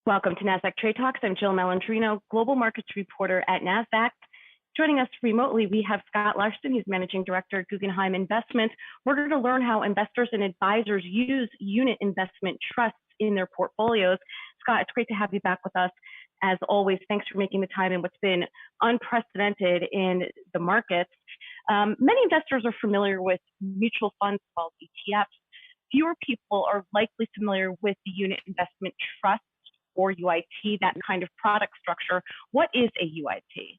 Welcome to Nasdaq Trade Talks. I'm Jill Malandrino, Global Markets Reporter at Nasdaq. Joining us remotely, we have Scott Larsen. He's Managing Director at Guggenheim Investments. We're going to learn how investors and advisors use unit investment trusts in their portfolios. Scott, it's great to have you back with us. As always, thanks for making the time in what's been unprecedented in the markets. Many investors are familiar with mutual funds called ETFs. Fewer people are likely familiar with the unit investment trust or UIT, that kind of product structure. What is a UIT?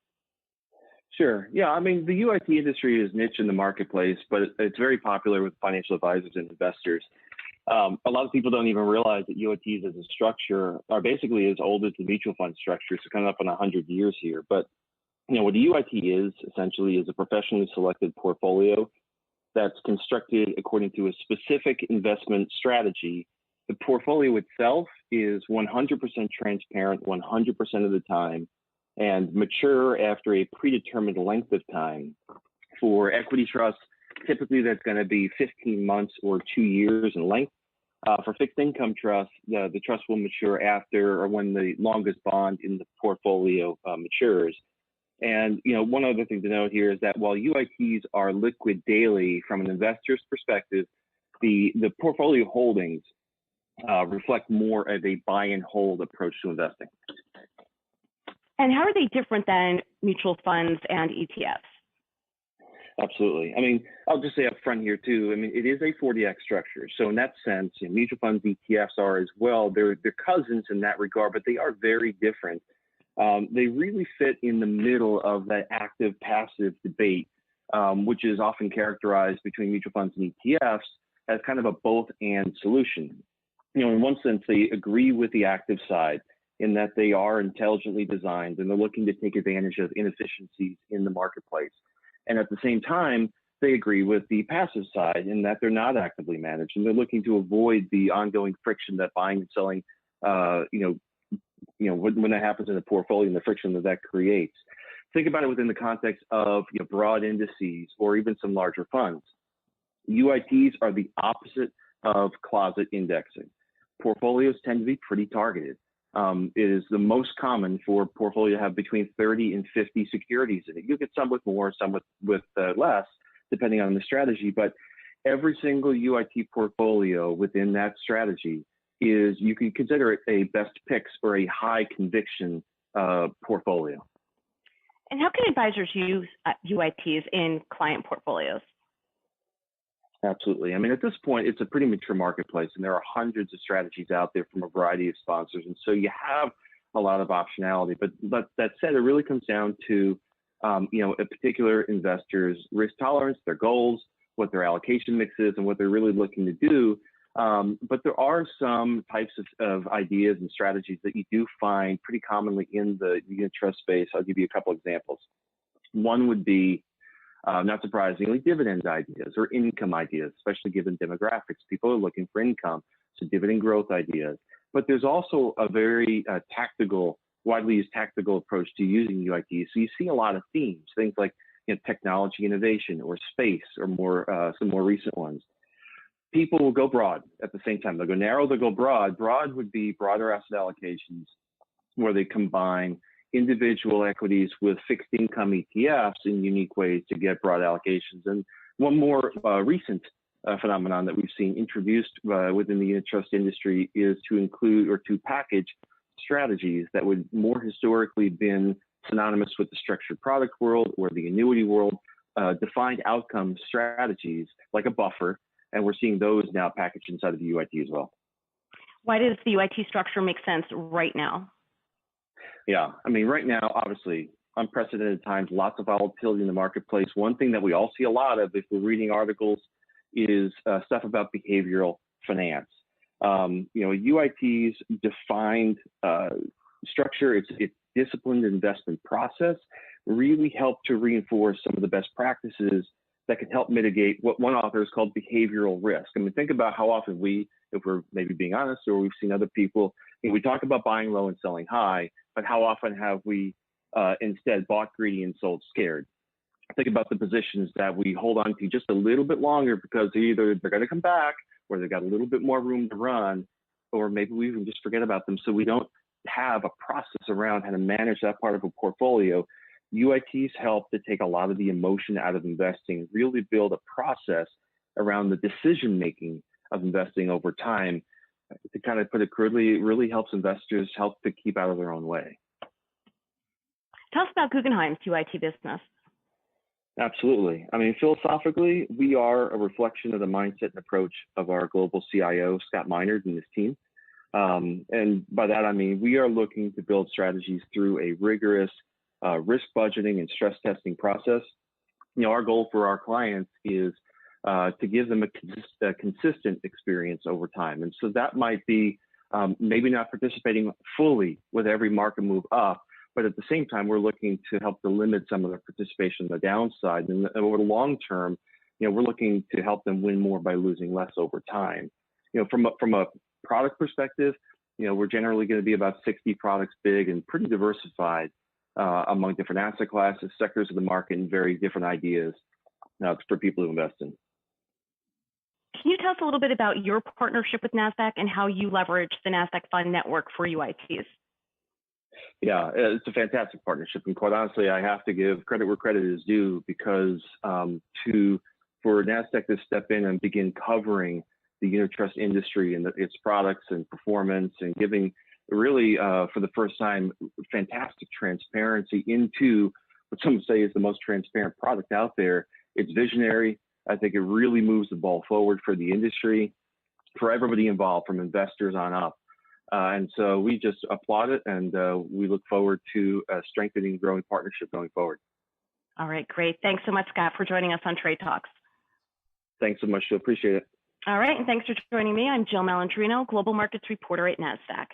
Sure. Yeah, I mean, the UIT industry is niche in the marketplace, but it's very popular with financial advisors and investors. A lot of people don't even realize that UITs as a structure are basically as old as the mutual fund structure, so coming up on 100 years here. But what the UIT is essentially is a professionally selected portfolio that's constructed according to a specific investment strategy. The portfolio itself is 100% transparent 100% of the time and mature after a predetermined length of time. For equity trusts, typically that's going to be 15 months or 2 years in length. For fixed income trusts, the trust will mature after or when the longest bond in the portfolio matures. And one other thing to note here is that while UITs are liquid daily from an investor's perspective, the portfolio holdings reflect more of a buy and hold approach to investing. And how are they different than mutual funds and ETFs? Absolutely. I mean, I'll just say up front here too, I mean, it is a 40X structure. So in that sense, mutual funds, ETFs are as well. They're cousins in that regard, but they are very different. They really fit in the middle of that active passive debate, which is often characterized between mutual funds and ETFs as kind of a both and solution. In one sense, they agree with the active side in that they are intelligently designed and they're looking to take advantage of inefficiencies in the marketplace. And at the same time, they agree with the passive side in that they're not actively managed and they're looking to avoid the ongoing friction that buying and selling, when that happens in a portfolio and the friction that creates. Think about it within the context of broad indices or even some larger funds. UITs are the opposite of closet indexing. Portfolios tend to be pretty targeted. It is the most common for a portfolio to have between 30 and 50 securities in it. You get some with more, some with less, depending on the strategy. But every single UIT portfolio within that strategy is, you can consider it a best picks or a high conviction portfolio. And how can advisors use UITs in client portfolios? Absolutely. I mean, at this point, it's a pretty mature marketplace, and there are hundreds of strategies out there from a variety of sponsors. And so you have a lot of optionality. But that said, it really comes down to, a particular investor's risk tolerance, their goals, what their allocation mix is, and what they're really looking to do. But there are some types of ideas and strategies that you do find pretty commonly in the unit trust space. I'll give you a couple examples. One would be, not surprisingly, dividend ideas or income ideas, especially given demographics. People are looking for income, so dividend growth ideas. But there's also a very widely used tactical approach to using UITs. So you see a lot of themes, things like technology innovation or space, or some more recent ones. People will go broad at the same time. They'll go narrow, they'll go broad. Broad would be broader asset allocations where they combine individual equities with fixed income ETFs in unique ways to get broad allocations. And one more recent phenomenon that we've seen introduced within the unit trust industry is to include or to package strategies that would more historically been synonymous with the structured product world or the annuity world, defined outcome strategies like a buffer. And we're seeing those now packaged inside of the UIT as well. Why does the UIT structure make sense right now? Yeah, I mean, right now, obviously, unprecedented times, lots of volatility in the marketplace. One thing that we all see a lot of if we're reading articles is stuff about behavioral finance. UIT's defined structure, its disciplined investment process really help to reinforce some of the best practices that can help mitigate what one author has called behavioral risk. I mean, think about how often if we're maybe being honest, or we've seen other people, we talk about buying low and selling high, but how often have we instead bought greedy and sold scared? Think about the positions that we hold on to just a little bit longer because either they're going to come back or they've got a little bit more room to run, or maybe we even just forget about them so we don't have a process around how to manage that part of a portfolio, UITs help to take a lot of the emotion out of investing, really build a process around the decision making of investing over time. To kind of put it crudely, it really helps investors help to keep out of their own way. Tell us about Guggenheim's UIT business. Absolutely. I mean, philosophically, we are a reflection of the mindset and approach of our global CIO, Scott Minerd, and his team. And by that, I mean, we are looking to build strategies through a rigorous risk budgeting and stress testing process. Our goal for our clients is to give them a consistent experience over time. And so that might be maybe not participating fully with every market move up, but at the same time, we're looking to help to limit some of their participation on the downside. And over the long term, we're looking to help them win more by losing less over time. From a product perspective, we're generally going to be about 60 products big and pretty diversified among different asset classes, sectors of the market, and very different ideas for people to invest in. Can you tell us a little bit about your partnership with Nasdaq and how you leverage the Nasdaq Fund Network for UITs? Yeah, it's a fantastic partnership, and quite honestly, I have to give credit where credit is due because for Nasdaq to step in and begin covering the unit trust industry and its products and performance, and giving really for the first time fantastic transparency into what some say is the most transparent product out there. It's visionary. I think it really moves the ball forward for the industry, for everybody involved, from investors on up. And so we just applaud it, and we look forward to a strengthening and growing partnership going forward. All right, great. Thanks so much, Scott, for joining us on Trade Talks. Thanks so much, Jill. Appreciate it. All right, and thanks for joining me. I'm Jill Malandrino, Global Markets Reporter at Nasdaq.